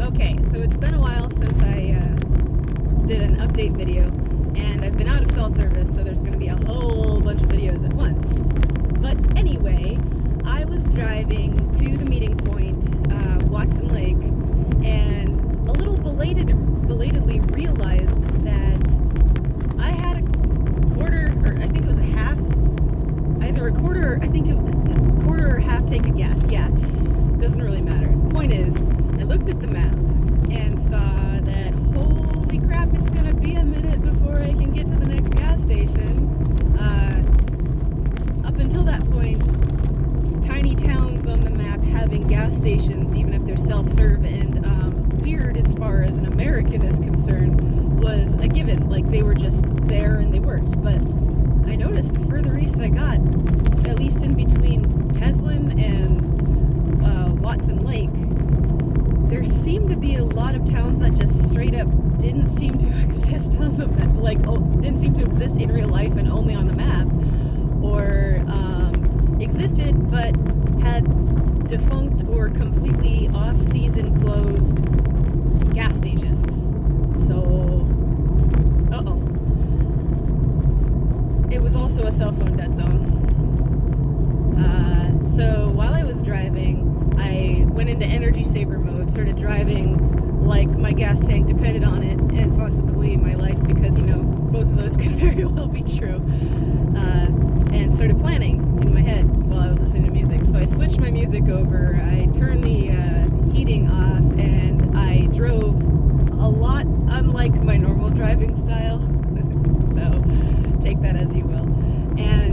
Okay, so it's been a while since I did an update video, and I've been out of cell service, so there's going to be a whole bunch of videos at once. But anyway, I was driving to the meeting point, Watson Lake, and a little belatedly realized that I had a quarter, or I think it was a half, either a quarter, I think a quarter or half tank of gas. Yeah, doesn't really matter. Point is, I looked at the map and saw that, holy crap, it's gonna be a minute before I can get to the next gas station. Up until that point, tiny towns on the map having gas stations, even if they're self-serve and weird as far as an American is concerned, was a given. Like, they were just there and they worked. But I noticed the further east I got, at least in between Teslin and Watson Lake, there seemed to be a lot of towns that just straight up didn't seem to exist on the map, didn't seem to exist in real life and only on the map, or existed but had defunct or completely off-season closed gas stations. So, it was also a cell phone dead zone. So while I was driving, I went into energy saver mode, started driving like my gas tank depended on it, and possibly my life, because, both of those could very well be true, and started planning in my head while I was listening to music. So I switched my music over, I turned the heating off, and I drove a lot unlike my normal driving style, so take that as you will, and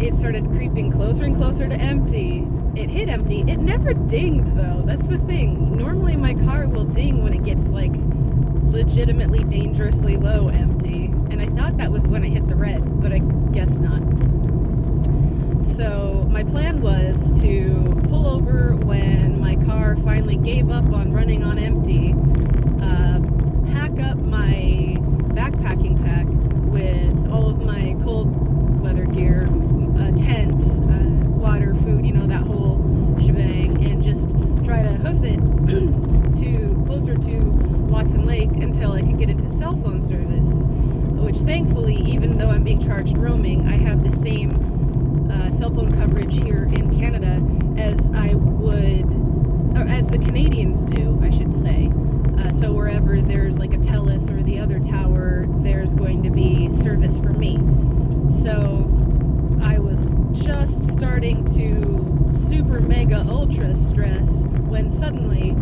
it started creeping closer and closer to empty. It hit empty. It never dinged, though. That's the thing. Normally my car will ding when it gets, legitimately dangerously low empty. And I thought that was when I hit the red, but I guess not. So my plan was to pull over when my car finally gave up on running on empty, pack up my backpacking pack with all of my cold weather gear, tent, water, food, that whole shebang, and just try to hoof it to closer to Watson Lake until I could get into cell phone service, which thankfully, even though I'm being charged roaming, I have the same cell phone coverage here in Canada as the Canadians do, I should say. So wherever there's a TELUS or the other tower, there's going to be service for me. So I was just starting to super mega ultra stress when suddenly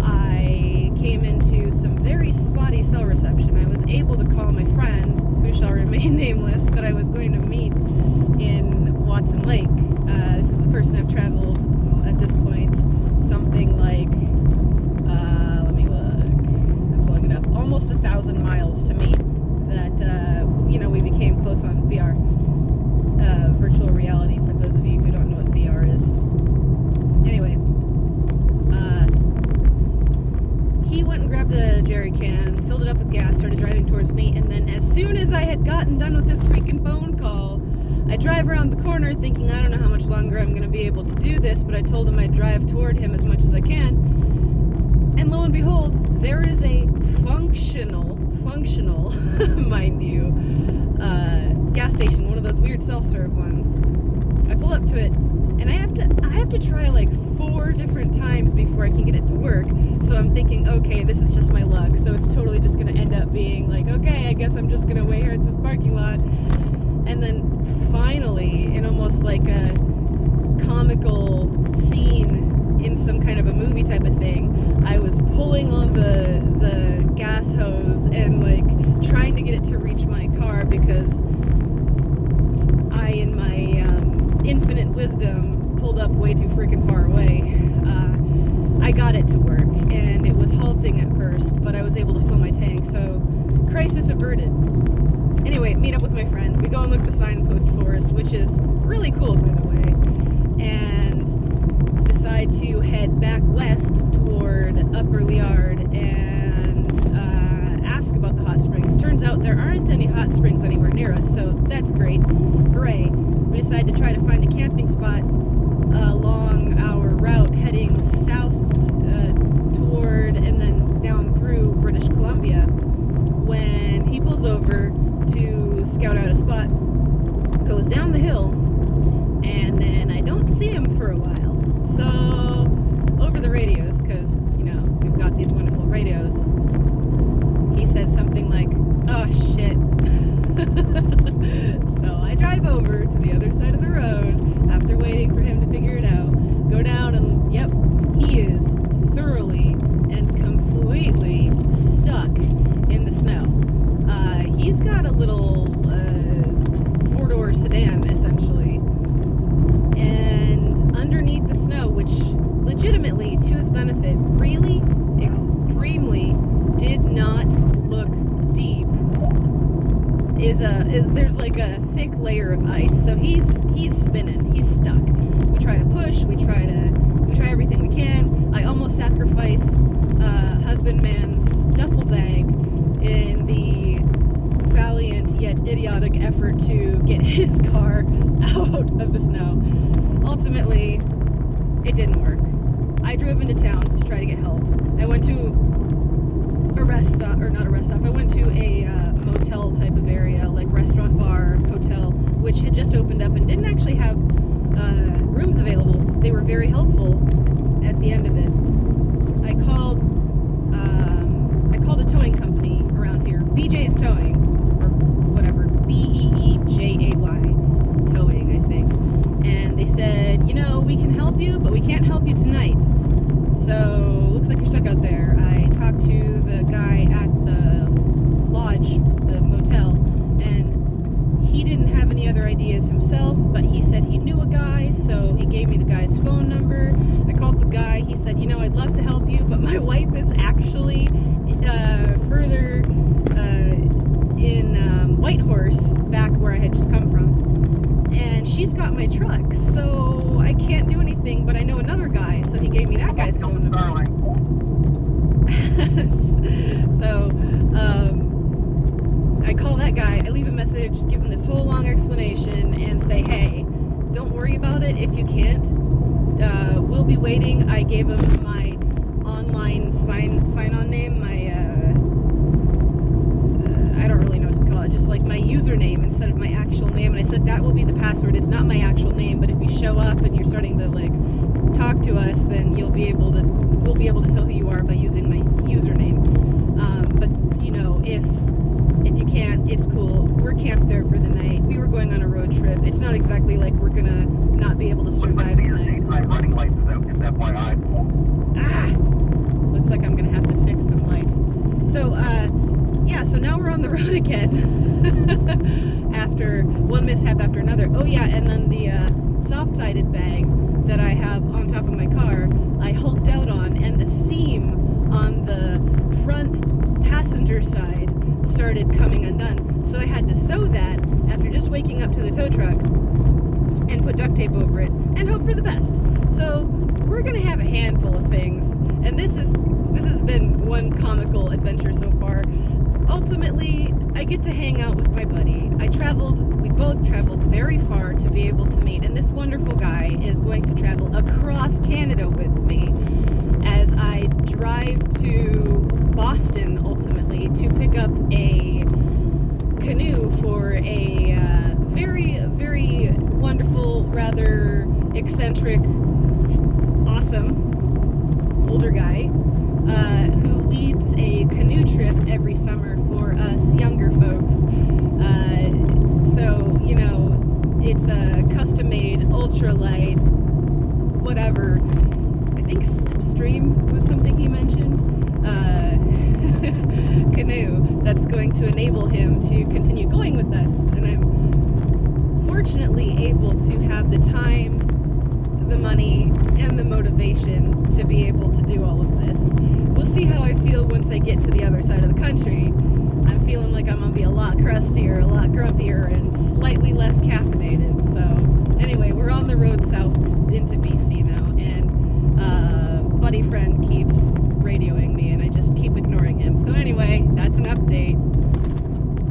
I came into some very spotty cell reception. I was able to call my friend, who shall remain nameless, that I was going to meet in Watson Lake. This is the person I've traveled, at this point, something like, let me look, I'm pulling it up, almost 1,000 miles to meet, that, we became close on VR. Virtual reality, for those of you who don't know what VR is. Anyway, he went and grabbed a jerry can, filled it up with gas, started driving towards me, and then as soon as I had gotten done with this freaking phone call, I drive around the corner thinking I don't know how much longer I'm going to be able to do this, but I told him I'd drive toward him as much as I can, and lo and behold, there is a functional, mind you, gas station, one of those weird self-serve ones. I pull up to it, and I have to try 4 different times before I can get it to work. So I'm thinking, okay, this is just my luck. So it's totally just going to end up being okay, I guess I'm just going to wait here at this parking lot. And then finally, in almost like a comical scene in some kind of a movie type of thing, I was pulling on the gas hose and trying to get it to reach my car, because I, in my infinite wisdom, pulled up way too freaking far away. I got it to work, and it was halting at first, but I was able to fill my tank, so crisis averted. Anyway, meet up with my friend. We go and look at the signpost forest, which is really cool, by the way, and decide to head back west toward Upper Liard and ask about the hot springs. Turns out there aren't any hot springs anywhere near us, so that's great. Hooray. We decide to try to find a camping spot along our route heading south pulls over to scout out a spot, goes down the hill, and then I don't see him for a while. So, over the radios, because, we've got these wonderful radios, he says something like, "Oh, shit." So I drive over to the other side of the road after waiting for him to figure it out, go down, and yep, he is thoroughly and completely stuck in the snow. He's got a little four-door sedan, essentially, and underneath the snow, which legitimately, to his benefit, really extremely did not look deep, there's like a thick layer of ice. So he's spinning, he's stuck. We try to push, we try everything we can. I almost sacrifice husbandman's duffel bag in the valiant yet idiotic effort to get his car out of the snow. Ultimately, it didn't work. I drove into town to try to get help. I went to a rest stop, or not a rest stop, I went to a motel type of area, like restaurant, bar, hotel, which had just opened up and didn't actually have rooms available. They were very helpful at the end of it. I called a towing company around here, BJ's Towing, or whatever, Beejay Towing, I think, and they said, we can help you, but we can't help you tonight. So, looks like you're stuck out there. I talked to the guy at the lodge, the motel, and he didn't have any other ideas himself, but he said he knew a guy, so he gave me the guy's phone number. I called the guy. He said, I'd love to help you, but my wife is actually further in Whitehorse, back where I had just come from. And she's got my truck, so I can't do anything, but I know another guy, so he gave me that guy's phone number. So, I call that guy, I leave a message, give him this whole long explanation, and say, hey, don't worry about it if you can't. We'll be waiting. I gave him my online sign-on name, my, I don't really know what to call it, just like my username instead of my actual name, and I said that will be the password. It's not my actual name, but if you show up and you're starting to talk to us, then we'll be able to tell who you are by using my username. But if you can't, it's cool. We're camped there for the night. We were going on a road trip. It's not exactly like we're gonna not be able to survive the night. Running lights out, just FYI. Looks like I'm gonna have to fix some lights. So so now we're on the road again. After one mishap after another. Oh yeah, and then the soft-sided bag that I have on top of my car, I hulked out on, and the seam on the front passenger side started coming undone. So I had to sew that after just waking up to the tow truck and put duct tape over it and hope for the best. So we're gonna have a handful of things, and this has been one comical adventure so far. Ultimately, I get to hang out with my buddy. We both traveled very far to be able to meet, and this wonderful guy is going to travel across Canada with me as I drive to Boston, ultimately, to pick up a canoe for a very, very wonderful, rather eccentric, awesome older guy who leads a canoe trip every summer for us younger folks. So, it's a custom-made, ultralight, whatever. I think Slipstream was something he mentioned. Canoe that's going to enable him to continue going with us. And I'm fortunately able to have the time, the money, and the motivation to be able to do all of this. We'll see how I feel once I get to the other side of the country. I'm feeling like I'm going to be a lot crustier, a lot grumpier, and